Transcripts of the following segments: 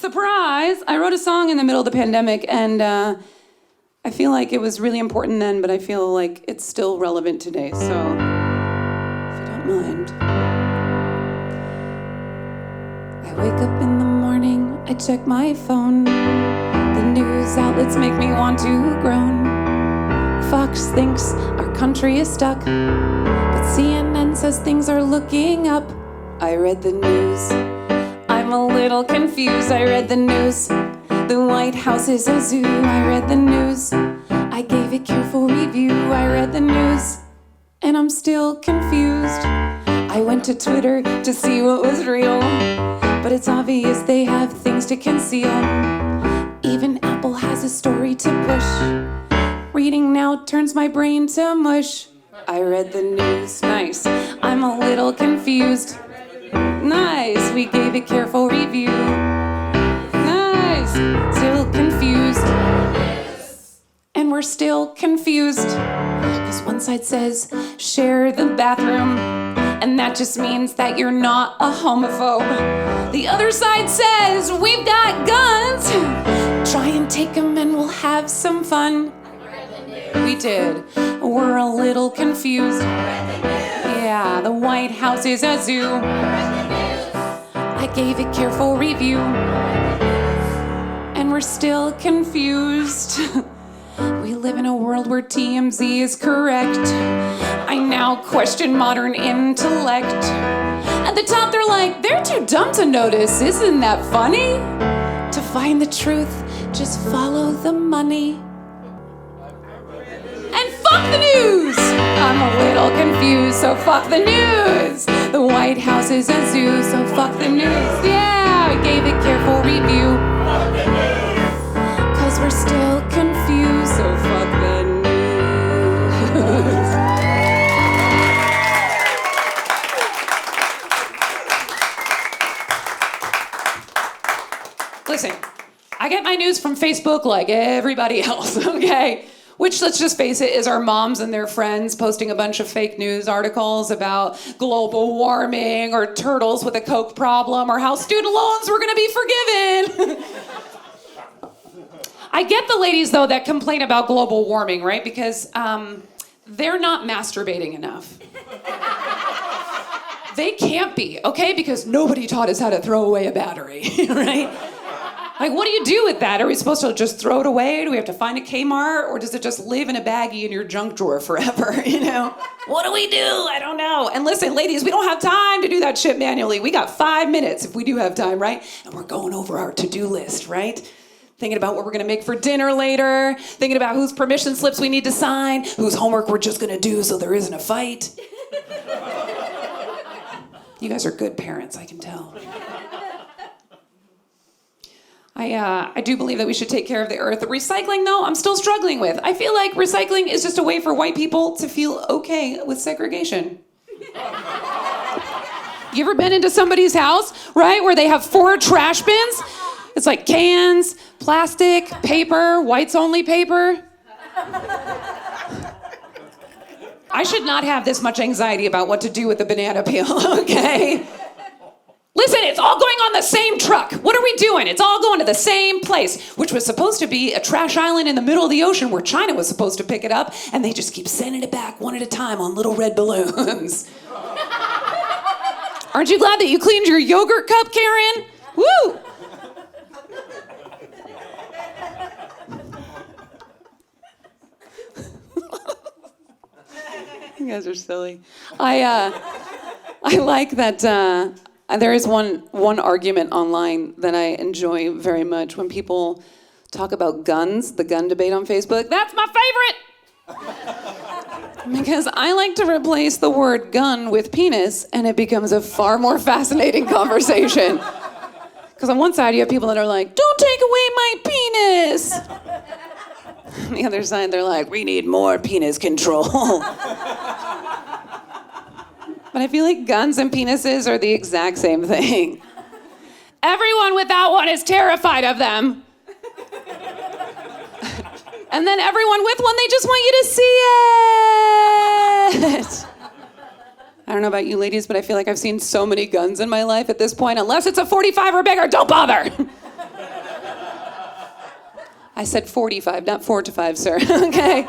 Surprise! I wrote a song in the middle of the pandemic, and I feel like it was really important then, but I feel like it's still relevant today, so if you don't mind. I wake up in the morning, I check my phone. The news outlets make me want to groan. Fox thinks our country is stuck, but CNN says things are looking up. I read the news, I'm a little confused. I read the news, the White House is a zoo. I read the news, I gave it careful review. I read the news, and I'm still confused. I went to Twitter to see what was real, but it's obvious they have things to conceal. Even Apple has a story to push. Reading now turns my brain to mush. I read the news, nice. I'm a little confused. Nice, we gave it careful review. Nice, still confused. And we're still confused. Because one side says, share the bathroom, and that just means that you're not a homophobe. The other side says, we've got guns. Try and take them and we'll have some fun. We did. We're a little confused. Yeah, the White House is a zoo. I gave it careful review. And we're still confused. We live in a world where TMZ is correct. I now question modern intellect. At the top they're like, they're too dumb to notice. Isn't that funny? To find the truth, just follow the money. And fuck the news! I'm a little confused, so fuck the news! The White House is a zoo, so fuck the news. Yeah, I gave it careful review. Fuck the news! Cause we're still confused, so fuck the news. Listen, I get my news from Facebook like everybody else, okay? Which, let's just face it, is our moms and their friends posting a bunch of fake news articles about global warming or turtles with a coke problem or how student loans were gonna be forgiven. I get the ladies, though, that complain about global warming, right? Because they're not masturbating enough. They can't be, okay? Because nobody taught us how to throw away a battery, right? Like, what do you do with that? Are we supposed to just throw it away? Do we have to find a Kmart? Or does it just live in a baggie in your junk drawer forever, you know? What do we do? I don't know. And listen, ladies, we don't have time to do that shit manually. We got 5 minutes if we do have time, right? And we're going over our to-do list, right? Thinking about what we're gonna make for dinner later, thinking about whose permission slips we need to sign, whose homework we're just gonna do so there isn't a fight. You guys are good parents, I can tell. I do believe that we should take care of the earth. The recycling, though, I'm still struggling with. I feel like recycling is just a way for white people to feel okay with segregation. You ever been into somebody's house, right, where they have 4 trash bins? It's like cans, plastic, paper, whites-only paper. I should not have this much anxiety about what to do with the banana peel, okay? Listen, it's all going on the same truck. What are we doing? It's all going to the same place, which was supposed to be a trash island in the middle of the ocean where China was supposed to pick it up, and they just keep sending it back one at a time on little red balloons. Aren't you glad that you cleaned your yogurt cup, Karen? Woo! You guys are silly. I like that there is one argument online that I enjoy very much when people talk about guns, the gun debate on Facebook. That's my favorite! Because I like to replace the word gun with penis, and it becomes a far more fascinating conversation. Because on one side you have people that are like, don't take away my penis! On the other side they're like, we need more penis control. But I feel like guns and penises are the exact same thing. Everyone without one is terrified of them. And then everyone with one, they just want you to see it. I don't know about you ladies, but I feel like I've seen so many guns in my life at this point. Unless it's a 45 or bigger, don't bother. I said 45, not 4 to 5, sir. Okay.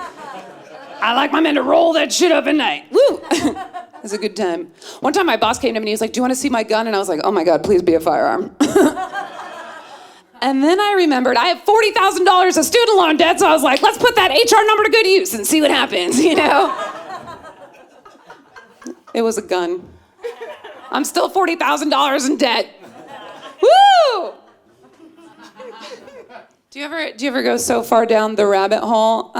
I like my men to roll that shit up at night. Woo! It was a good time. One time my boss came to me and he was like, do you want to see my gun? And I was like, oh my God, please be a firearm. And then I remembered I have $40,000 of student loan debt, so I was like, let's put that HR number to good use and see what happens, you know? It was a gun. I'm still $40,000 in debt. Woo! Do you ever go so far down the rabbit hole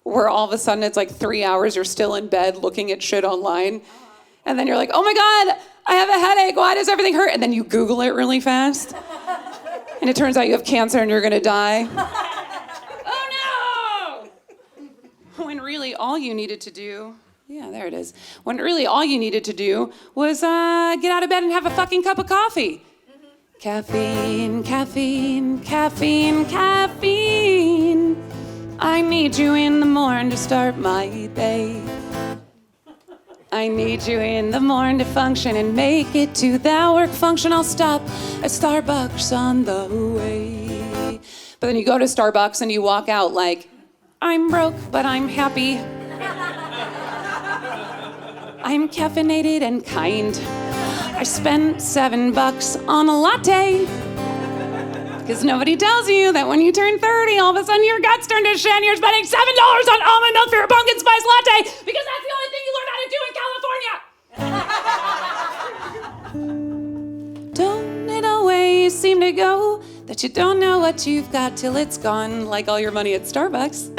where all of a sudden it's like 3 hours you're still in bed looking at shit online, and then you're like, oh my God, I have a headache. Why does everything hurt? And then you Google it really fast, and it turns out you have cancer and you're gonna die. Oh no! When really all you needed to do, yeah, there it is. When really all you needed to do was get out of bed and have a fucking cup of coffee. Caffeine, caffeine, caffeine, caffeine. I need you in the morning to start my day. I need you in the morning to function and make it to that work function. I'll stop at Starbucks on the way. But then you go to Starbucks and you walk out like, I'm broke, but I'm happy. I'm caffeinated and kind. I spent $7 on a latte. Because nobody tells you that when you turn 30, all of a sudden your guts turn to shit and you're spending $7 on almond milk for your pumpkin spice latte because that's the only thing you learn how to do in California. Don't it always seem to go that you don't know what you've got till it's gone, like all your money at Starbucks?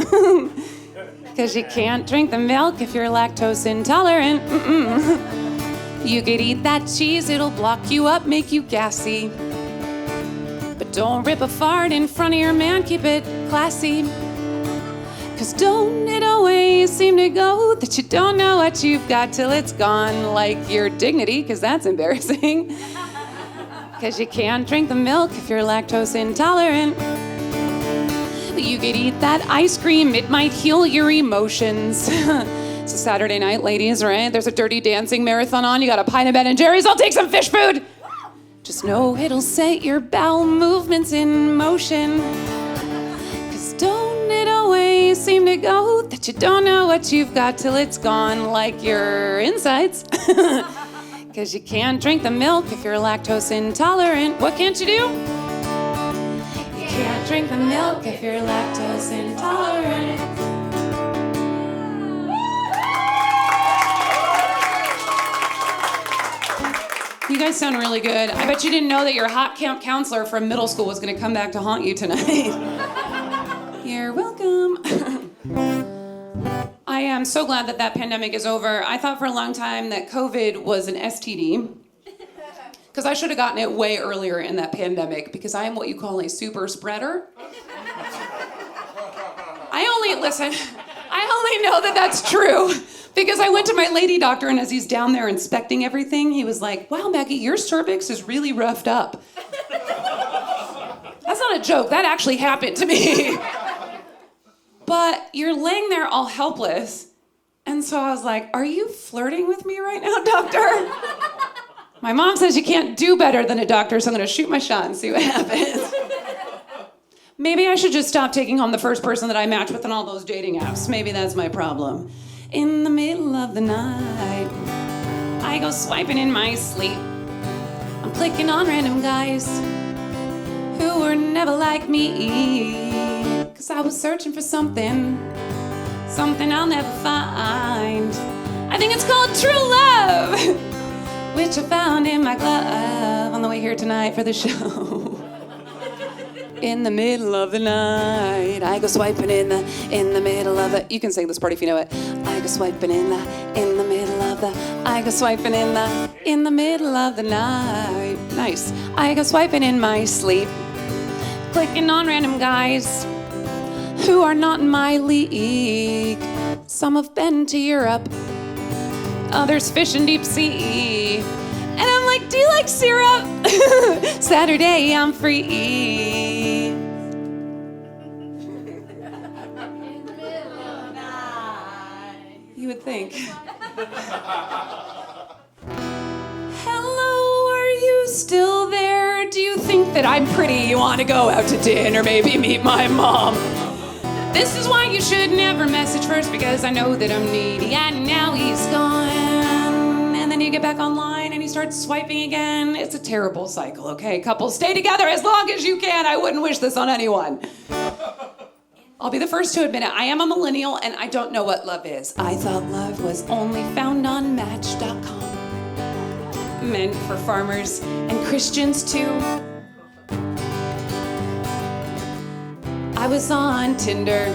Because you can't drink the milk if you're lactose intolerant. You could eat that cheese, it'll block you up, make you gassy. But don't rip a fart in front of your man, keep it classy. Cause don't it always seem to go that you don't know what you've got till it's gone, like your dignity, cause that's embarrassing. Cause you can't drink the milk if you're lactose intolerant. You could eat that ice cream, it might heal your emotions. It's a Saturday night, ladies, right? There's a Dirty Dancing marathon on. You got a pint of Ben & Jerry's. I'll take some fish food. Just know it'll set your bowel movements in motion. Cause don't it always seem to go that you don't know what you've got till it's gone, like your insides. Cause you can't drink the milk if you're lactose intolerant. What can't you do? You can't drink the milk if you're lactose intolerant. You guys sound really good. I bet you didn't know that your hot camp counselor from middle school was going to come back to haunt you tonight. You're welcome. I am so glad that pandemic is over. I thought for a long time that COVID was an STD because I should have gotten it way earlier in that pandemic because I am what you call a super spreader. I only know that that's true because I went to my lady doctor, and as he's down there inspecting everything, he was like, wow, Maggie, your cervix is really roughed up. That's not a joke. That actually happened to me. But you're laying there all helpless. And so I was like, are you flirting with me right now, doctor? My mom says you can't do better than a doctor, so I'm going to shoot my shot and see what happens. Maybe I should just stop taking home the first person that I match with on all those dating apps. Maybe that's my problem. In the middle of the night, I go swiping in my sleep. I'm clicking on random guys who were never like me. Cause I was searching for something I'll never find. I think it's called true love, which I found in my glove on the way here tonight for the show. In the middle of the night, I go swiping in the middle of the. You can sing this part if you know it. I go swiping in the middle of the. I go swiping in the middle of the night. Nice. I go swiping in my sleep, clicking on random guys who are not in my league. Some have been to Europe, others fish in deep sea. And I'm like, do you like syrup? Saturday, I'm free. In the middle of the night. You would think. Hello, are you still there? Do you think that I'm pretty? You want to go out to dinner, maybe meet my mom? This is why you should never message first, because I know that I'm needy, and now he's gone. And then you get back online and you start swiping again. It's a terrible cycle, okay? Couples, stay together as long as you can. I wouldn't wish this on anyone. I'll be the first to admit it. I am a millennial and I don't know what love is. I thought love was only found on Match.com. Meant for farmers and Christians too. I was on Tinder.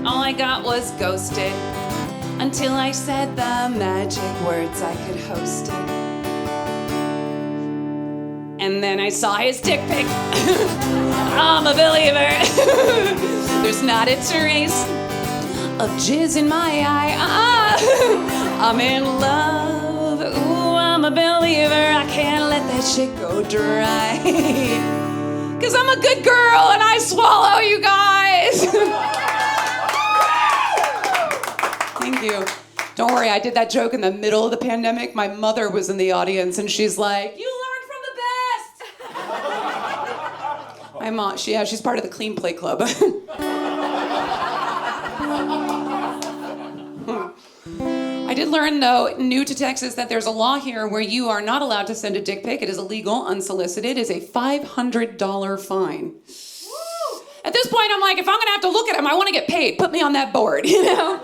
All I got was ghosted. Until I said the magic words, I could host it. And then I saw his dick pic. I'm a believer. There's not a trace of jizz in my eye. I'm in love. Ooh, I'm a believer. I can't let that shit go dry. 'Cause I'm a good girl and I swallow, you guys. Thank you. Don't worry, I did that joke in the middle of the pandemic. My mother was in the audience and she's like, "You learned from the best." My mom, she's part of the Clean Play Club. I did learn, though, new to Texas, that there's a law here where you are not allowed to send a dick pic. It is illegal, unsolicited. It is a $500 fine. Woo! At this point, I'm like, if I'm gonna have to look at him, I want to get paid. Put me on that board, you know?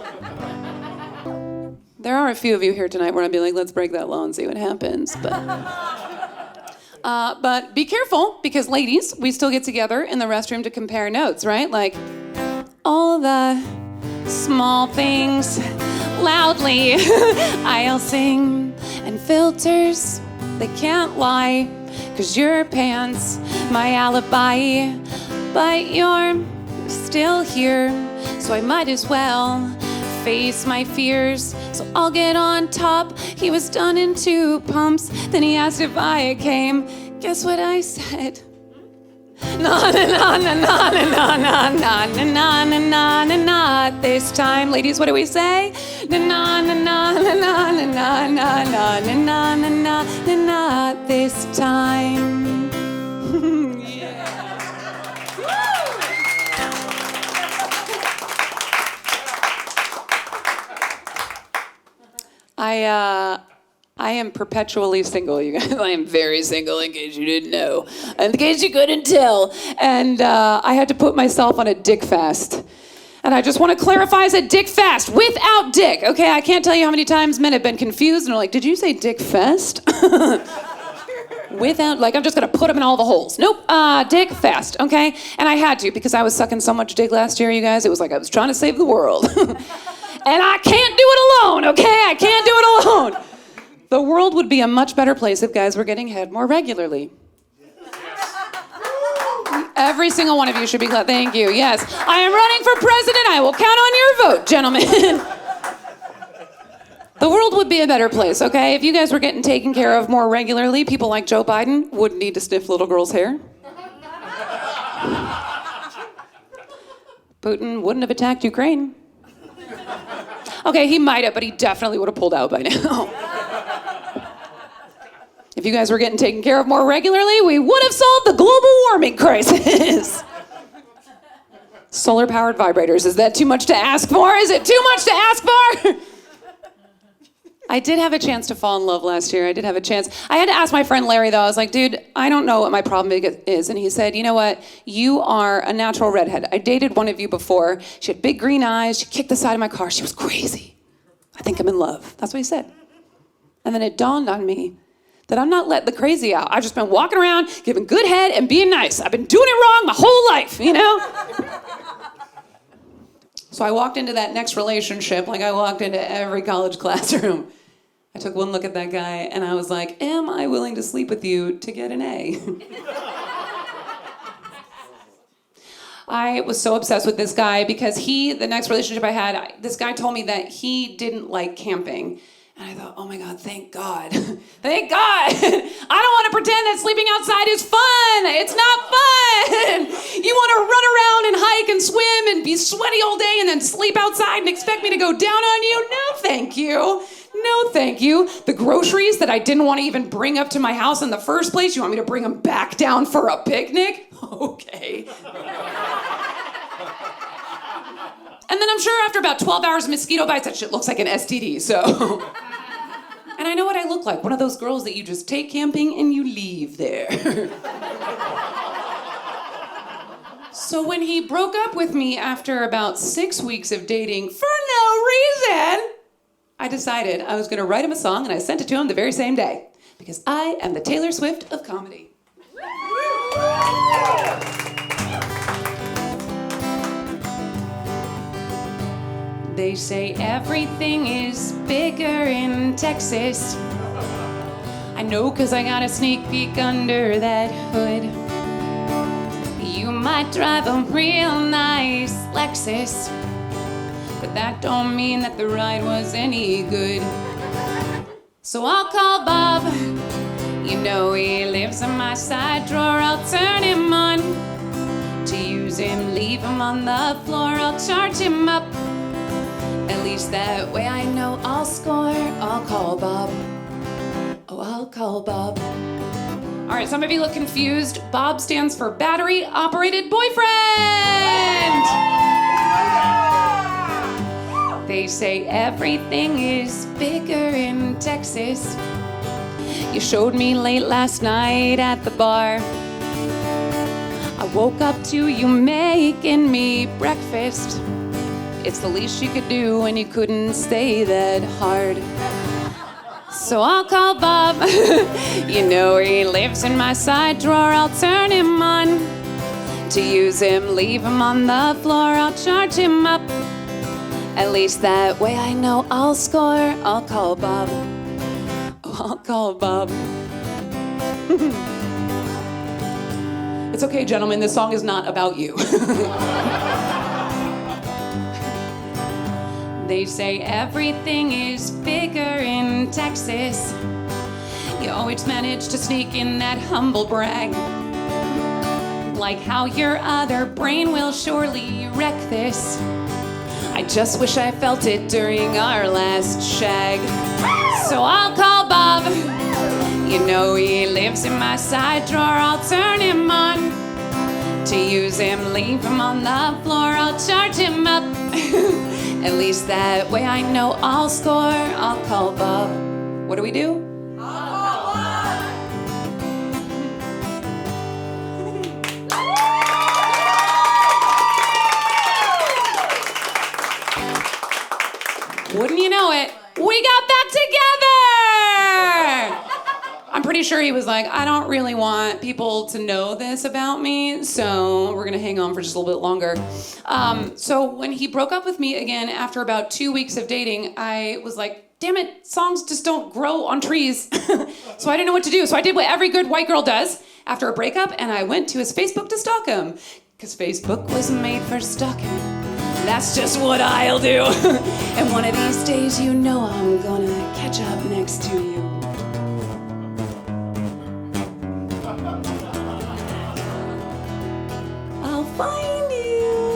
There are a few of you here tonight where I'd be like, let's break that law and see what happens. But be careful, because ladies, we still get together in the restroom to compare notes, right? Like, all the small things loudly I'll sing, and filters, they can't lie, 'cause your pants, my alibi, but you're still here, so I might as well face my fears. So I'll get on top. He was done in 2 pumps. Then he asked if I came. Guess what I said? Na na na na na na na na na na na na not this time. Ladies, what do we say? Na na na na na na na na na na na na na not this time. Yeah. I am perpetually single, you guys. I am very single, in case you didn't know. In case you couldn't tell. And I had to put myself on a dick fast. And I just want to clarify, I said dick fast, without dick. Okay, I can't tell you how many times men have been confused and are like, did you say dick fast? Without, like, I'm just going to put them in all the holes. Nope, dick fast, okay? And I had to, because I was sucking so much dick last year, you guys. It was like I was trying to save the world. And I can't do it alone, okay? I can't do it alone. The world would be a much better place if guys were getting head more regularly. Every single one of you should be glad. Thank you, yes. I am running for president. I will count on your vote, gentlemen. The world would be a better place, okay? If you guys were getting taken care of more regularly, people like Joe Biden wouldn't need to sniff little girls' hair. Putin wouldn't have attacked Ukraine. Okay, he might have, but he definitely would have pulled out by now. If you guys were getting taken care of more regularly, we would have solved the global warming crisis. Solar-powered vibrators, is that too much to ask for? Is it too much to ask for? I did have a chance to fall in love last year. I did have a chance. I had to ask my friend Larry, though. I was like, dude, I don't know what my problem is. And he said, you know what? You are a natural redhead. I dated one of you before. She had big green eyes. She kicked the side of my car. She was crazy. I think I'm in love. That's what he said. And then it dawned on me that I'm not letting the crazy out. I've just been walking around, giving good head and being nice. I've been doing it wrong my whole life, you know? So I walked into that next relationship like I walked into every college classroom. I took one look at that guy and I was like, am I willing to sleep with you to get an A? I was so obsessed with this guy because the next relationship I had, this guy told me that he didn't like camping. And I thought, oh my God, thank God. Thank God. I don't want to pretend that sleeping outside is fun. It's not fun. You want to run around and hike and swim and be sweaty all day and then sleep outside and expect me to go down on you? No, thank you. no thank you. The groceries that I didn't want to even bring up to my house in the first place, you want me to bring them back down for a picnic? Okay. And then I'm sure after about 12 hours of mosquito bites, that shit looks like an STD, so. And I know what I look like, one of those girls that you just take camping and you leave there. So when he broke up with me after about 6 weeks of dating for no reason, I decided I was gonna write him a song and I sent it to him the very same day. Because I am the Taylor Swift of comedy. They say everything is bigger in Texas. I know 'cause I got a sneak peek under that hood. You might drive a real nice Lexus, but that don't mean that the ride was any good. So I'll call Bob. You know he lives in my side drawer. I'll turn him on. To use him, leave him on the floor. I'll charge him up. At least that way I know I'll score. I'll call Bob. Oh, I'll call Bob. All right, some of you look confused. Bob stands for battery operated boyfriend. They say everything is bigger in Texas. You showed me late last night at the bar. I woke up to you making me breakfast. It's the least you could do when you couldn't stay that hard. So I'll call Bob. You know he lives in my side drawer. I'll turn him on. To use him, leave him on the floor. I'll charge him up. At least that way I know I'll score. I'll call Bob. Oh, I'll call Bob. It's okay, gentlemen. This song is not about you. They say everything is bigger in Texas. You always manage to sneak in that humble brag. Like how your other brain will surely wreck this. I just wish I felt it during our last shag. So I'll call Bob. You know he lives in my side drawer. I'll turn him on. To use him, leave him on the floor. I'll charge him up. At least that way I know I'll score. I'll call Bob. What do we do? I'll call Bob. Wouldn't you know it, we got back together! I'm pretty sure he was like, I don't really want people to know this about me, so we're gonna hang on for just a little bit longer. So when he broke up with me again after about 2 weeks of dating, I was like, damn it, songs just don't grow on trees. So I didn't know what to do. So I did what every good white girl does after a breakup, and I went to his Facebook to stalk him. Because Facebook was made for stalking. That's just what I'll do. And one of these days, you know I'm gonna catch up next to you. I'll find you.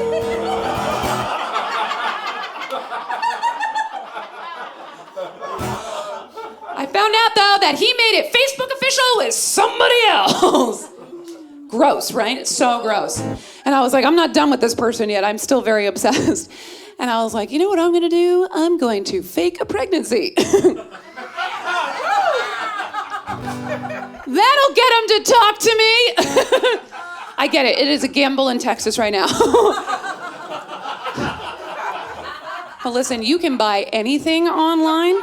I found out, though, that he made it Facebook official with somebody else. Gross, right? It's so gross. And I was like, I'm not done with this person yet. I'm still very obsessed. And I was like, you know what I'm gonna do? I'm going to fake a pregnancy. That'll get him to talk to me. I get it. It is a gamble in Texas right now. But listen, you can buy anything online.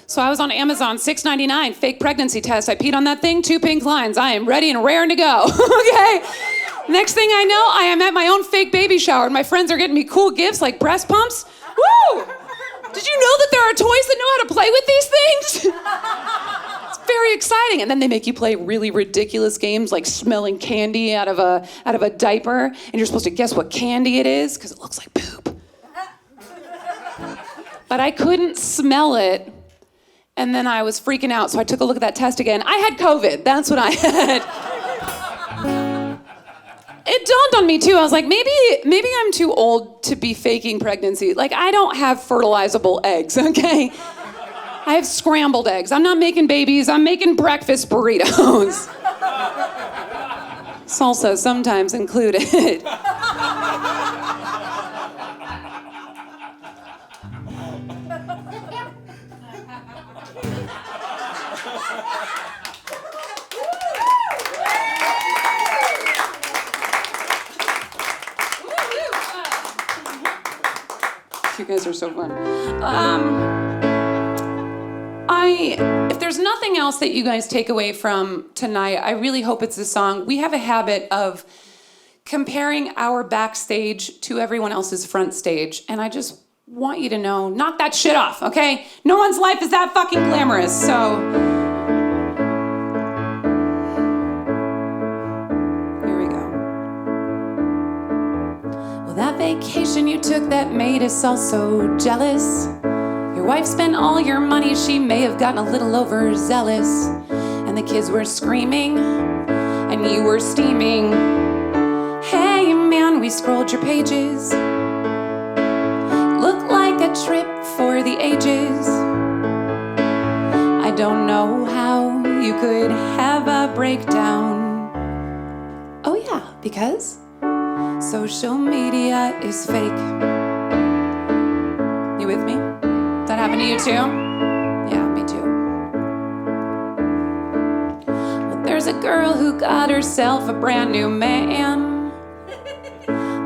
So I was on Amazon, $6.99, fake pregnancy test. I peed on that thing, 2 pink lines. I am ready and raring to go, okay? Next thing I know, I am at my own fake baby shower, and my friends are getting me cool gifts like breast pumps. Woo! Did you know that there are toys that know how to play with these things? It's very exciting. And then they make you play really ridiculous games like smelling candy out of a diaper, and you're supposed to guess what candy it is, because it looks like poop. But I couldn't smell it. And then I was freaking out, so I took a look at that test again. I had COVID, that's what I had. It dawned on me too, I was like, maybe I'm too old to be faking pregnancy. Like, I don't have fertilizable eggs, okay? I have scrambled eggs. I'm not making babies. I'm making breakfast burritos. Salsa sometimes included. You guys are so fun. If there's nothing else that you guys take away from tonight, I really hope it's the song. We have a habit of comparing our backstage to everyone else's front stage, and I just want you to know, knock that shit off, okay? No one's life is that fucking glamorous, so... Here we go. Well, that vacation you took that made us all so jealous. Your wife spent all your money, she may have gotten a little overzealous. And the kids were screaming, and you were steaming. Hey man, we scrolled your pages. Looked like a trip for the ages. I don't know how you could have a breakdown. Oh yeah, because social media is fake. You with me? That happened to you too? Yeah, me too. Well, there's a girl who got herself a brand new man.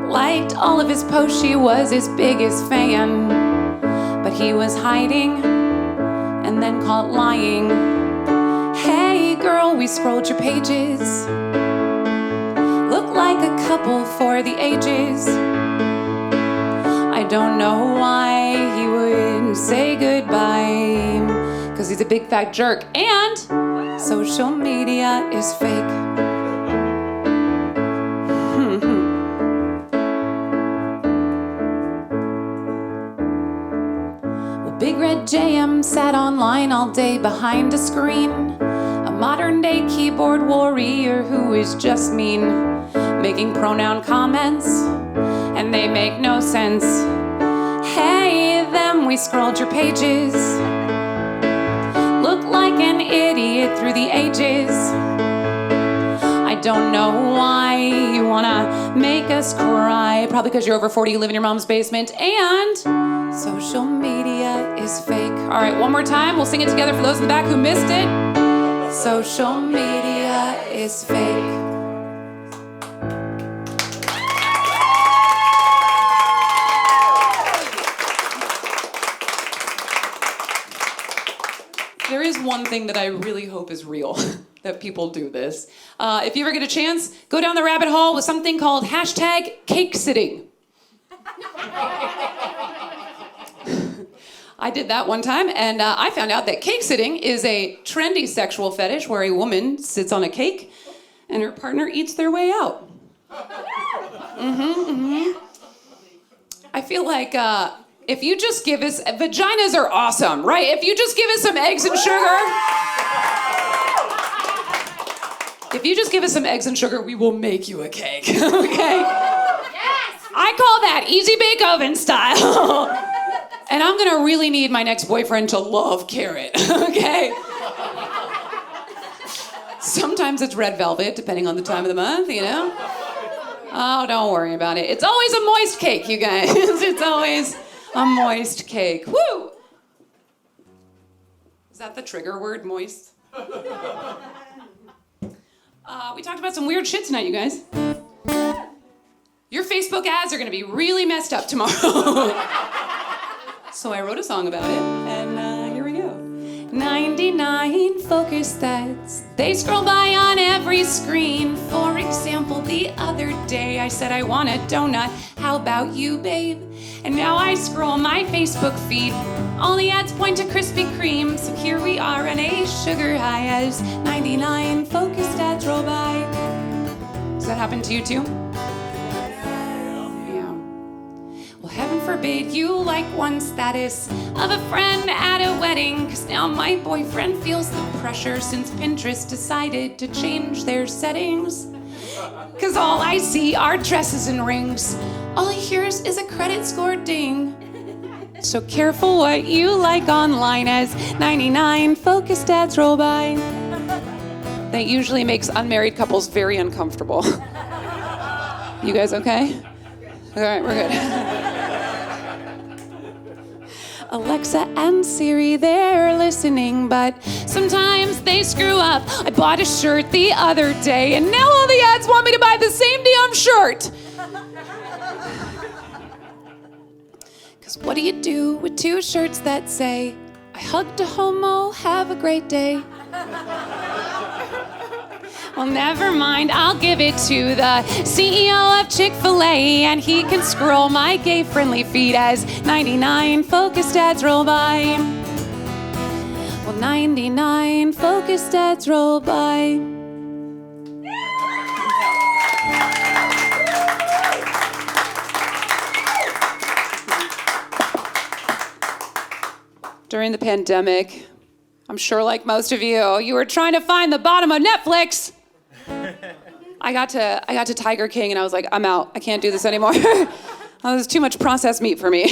Liked all of his posts, she was his biggest fan. But he was hiding and then caught lying. Hey girl, we scrolled your pages. Look like a couple for the ages. I don't know why he would say goodbye, 'cause he's a big fat jerk and social media is fake. Well, Big Red JM sat online all day behind a screen, a modern day keyboard warrior who is just mean, making pronoun comments and they make no sense. Hey, them, we scrolled your pages. Look like an idiot through the ages. I don't know why you wanna make us cry. Probably because you're over 40, you live in your mom's basement, and social media is fake. All right, one more time. We'll sing it together for those in the back who missed it. Social media is fake. There is one thing that I really hope is real, that people do this. If you ever get a chance, go down the rabbit hole with something called #cake sitting. I did that one time, and I found out that cake sitting is a trendy sexual fetish where a woman sits on a cake and her partner eats their way out. I feel like if you just give us, vaginas are awesome, right? If you just give us some eggs and sugar, if you just give us some eggs and sugar, we will make you a cake, okay? Yes! I call that easy bake oven style. And I'm gonna really need my next boyfriend to love carrot, okay? Sometimes it's red velvet, depending on the time of the month, you know? Oh, don't worry about it. It's always a moist cake, you guys. It's always a moist cake. Woo! Is that the trigger word, moist? We talked about some weird shit tonight, you guys. Your Facebook ads are gonna be really messed up tomorrow. So I wrote a song about it, and here we go. 99 focus stats, they scroll by on every screen. For example, the other day I said I want a donut, how about you, babe? And now I scroll my Facebook feed, all the ads point to Krispy Kreme. So here we are on a sugar high as 99 focus stats roll by. Does that happen to you too? Well, heaven forbid you like one status of a friend at a wedding, 'cause now my boyfriend feels the pressure since Pinterest decided to change their settings. 'Cause all I see are dresses and rings. All he hears is a credit score ding. So careful what you like online as 99 focused ads roll by. That usually makes unmarried couples very uncomfortable. You guys okay? All right, we're good. Alexa and Siri, they're listening, but sometimes they screw up. I bought a shirt the other day, and now all the ads want me to buy the same damn shirt. Because what do you do with two shirts that say, I hugged a homo, have a great day? Well, never mind, I'll give it to the CEO of Chick-fil-A, and he can scroll my gay-friendly feed as 99 focused ads roll by. Well, 99 focused ads roll by. During the pandemic, I'm sure like most of you, you were trying to find the bottom of Netflix. I got to Tiger King and I was like, I'm out. I can't do this anymore. That was too much processed meat for me.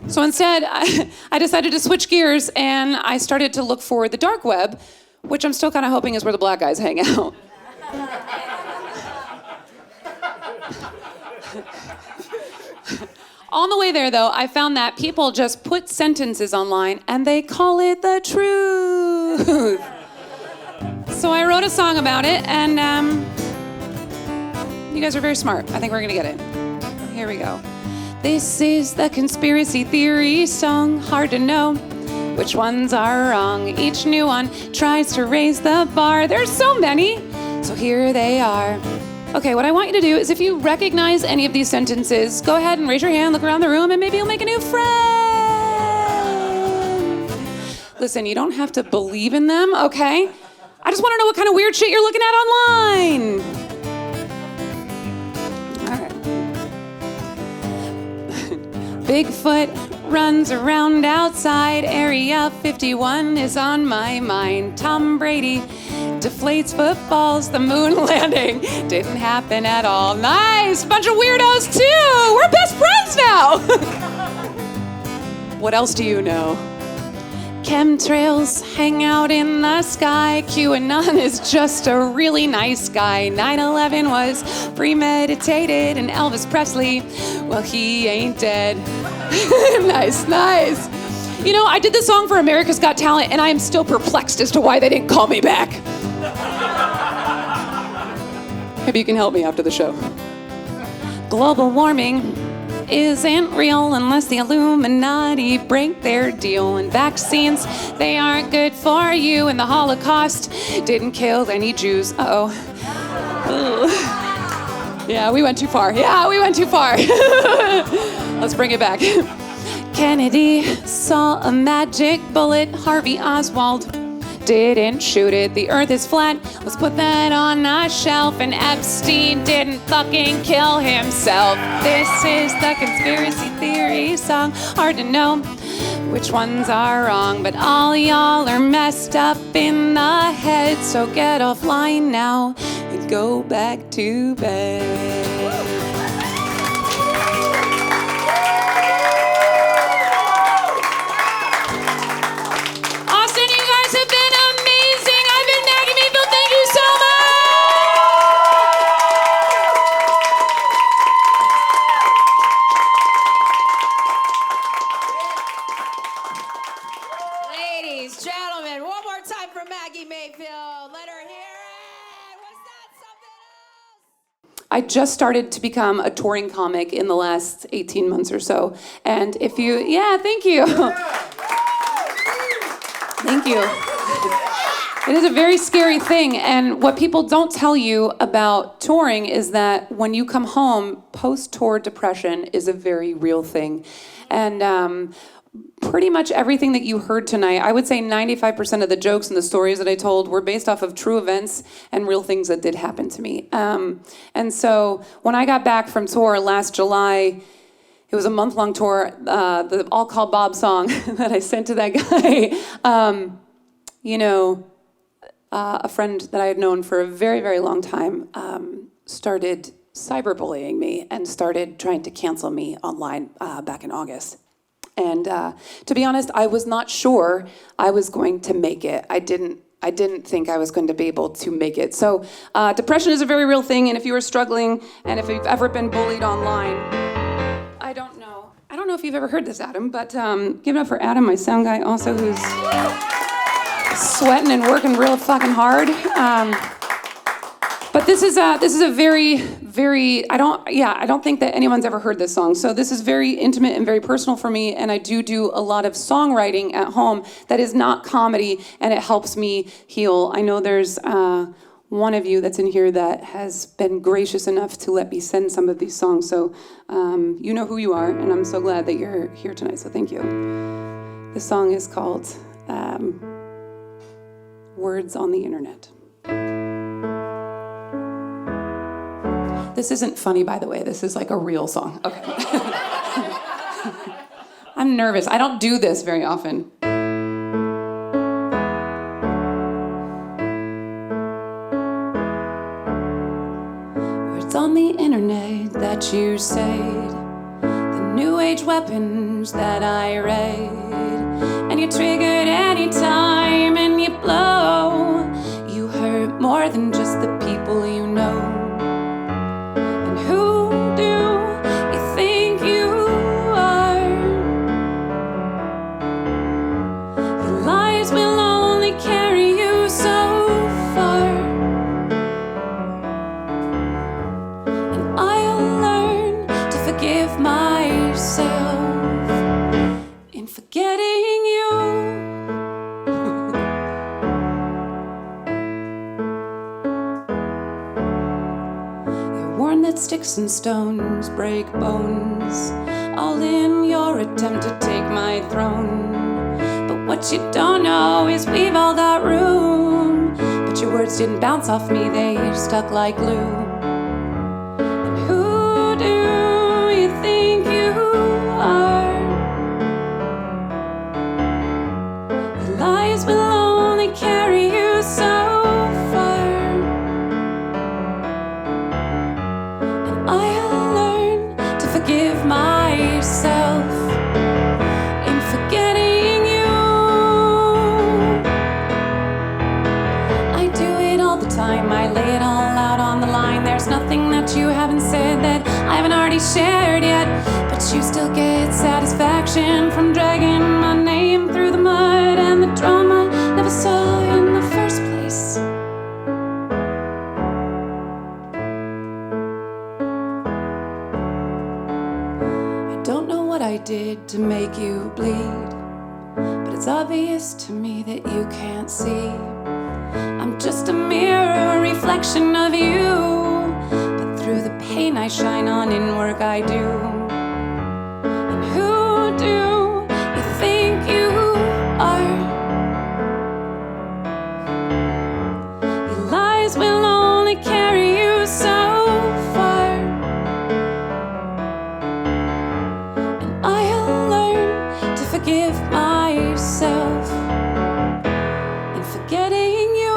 So instead, I decided to switch gears and I started to look for the dark web, which I'm still kind of hoping is where the black guys hang out. On the way there, though, I found that people just put sentences online and they call it the truth. So I wrote a song about it, and you guys are very smart. I think we're gonna get it. Here we go. This is the conspiracy theory song. Hard to know which ones are wrong. Each new one tries to raise the bar. There's so many, so here they are. Okay, what I want you to do is if you recognize any of these sentences, go ahead and raise your hand, look around the room, and maybe you'll make a new friend. Listen, you don't have to believe in them, okay? I just want to know what kind of weird shit you're looking at online. All right. Bigfoot runs around outside. Area 51 is on my mind. Tom Brady deflates footballs. The moon landing didn't happen at all. Nice, bunch of weirdos too. We're best friends now. What else do you know? Chemtrails hang out in the sky. QAnon is just a really nice guy. 9/11 was premeditated, and Elvis Presley, well, he ain't dead. Nice, nice. You know, I did this song for America's Got Talent, and I am still perplexed as to why they didn't call me back. Maybe you can help me after the show. Global warming isn't real unless the Illuminati break their deal. And vaccines, they aren't good for you. And the Holocaust didn't kill any Jews. Uh-oh. Ugh. Yeah, we went too far. Let's bring it back. Kennedy saw a magic bullet. Harvey Oswald didn't shoot it. The earth is flat. Let's put that on a shelf. And Epstein didn't fucking kill himself. This is the conspiracy theory song. Hard to know which ones are wrong, but all y'all are messed up in the head. So get offline now and go back to bed. Have been amazing. I've been Maggi Mayfield. Thank you so much. Ladies, gentlemen, one more time for Maggi Mayfield. Let her hear it. Was that something else? I just started to become a touring comic in the last 18 months or so. And if you, thank you. Thank you. It is a very scary thing, and what people don't tell you about touring is that when you come home, post-tour depression is a very real thing. And pretty much everything that you heard tonight, I would say 95% of the jokes and the stories that I told were based off of true events and real things that did happen to me. And so when I got back from tour last July, it was a month-long tour, the All Call Bob song that I sent to that guy. A friend that I had known for a very, very long time started cyberbullying me and started trying to cancel me online back in August. And to be honest, I was not sure I was going to make it. I didn't think I was going to be able to make it. So depression is a very real thing, and if you are struggling, and if you've ever been bullied online, I don't know if you've ever heard this, Adam, but give it up for Adam, my sound guy also, who's sweating and working real fucking hard. But this is a very, very, I don't think that anyone's ever heard this song. So this is very intimate and very personal for me, and I do a lot of songwriting at home that is not comedy, and it helps me heal. I know there's one of you that's in here that has been gracious enough to let me send some of these songs. So you know who you are, and I'm so glad that you're here tonight, so thank you. This song is called Words on the Internet. This isn't funny, by the way. This is like a real song. Okay. I'm nervous. I don't do this very often. Words on the internet that you said, the new age weapons that I read, and you triggered any time and you blow. You hurt more than just the people you know. Sticks and stones break bones, all in your attempt to take my throne. But what you don't know is we've all got room. But your words didn't bounce off me, they stuck like glue. And who do you think you are? Your lies will only carry you so far. Forgive myself in forgetting you. I do it all the time, I lay it all out on the line. There's nothing that you haven't said that I haven't already shared yet. But you still get satisfaction from dragging my name through the mud and the drama never saw in the first place. I did to make you bleed, but it's obvious to me that you can't see. I'm just a mirror, a reflection of you, but through the pain I shine on in work I do. And who do you think you are? Your lies will only carry you so far. Forgive myself in forgetting you.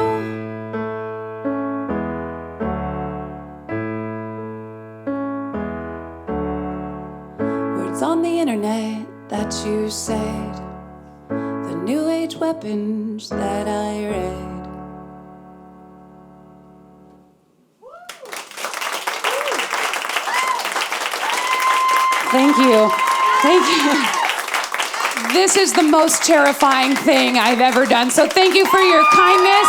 Words on the internet that you said, the new age weapons that I read. Thank you. Thank you. This is the most terrifying thing I've ever done. So thank you for your kindness.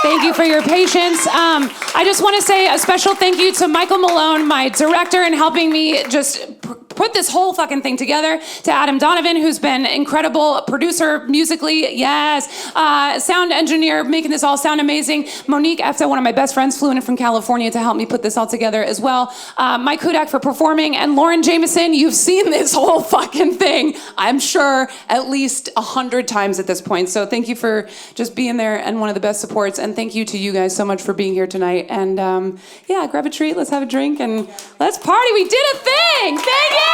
Thank you for your patience. I just want to say a special thank you to Michael Malone, my director, in helping me just put this whole fucking thing together, to Adam Donovan, who's been incredible producer musically, yes, sound engineer, making this all sound amazing. Monique, Efta, one of my best friends, flew in from California to help me put this all together as well. Mike Hudak for performing, and Lauren Jameson, you've seen this whole fucking thing, I'm sure, at least 100 times at this point. So thank you for just being there and one of the best supports, and thank you to you guys so much for being here tonight. And yeah, grab a treat, let's have a drink, and let's party. We did a thing! Thank you!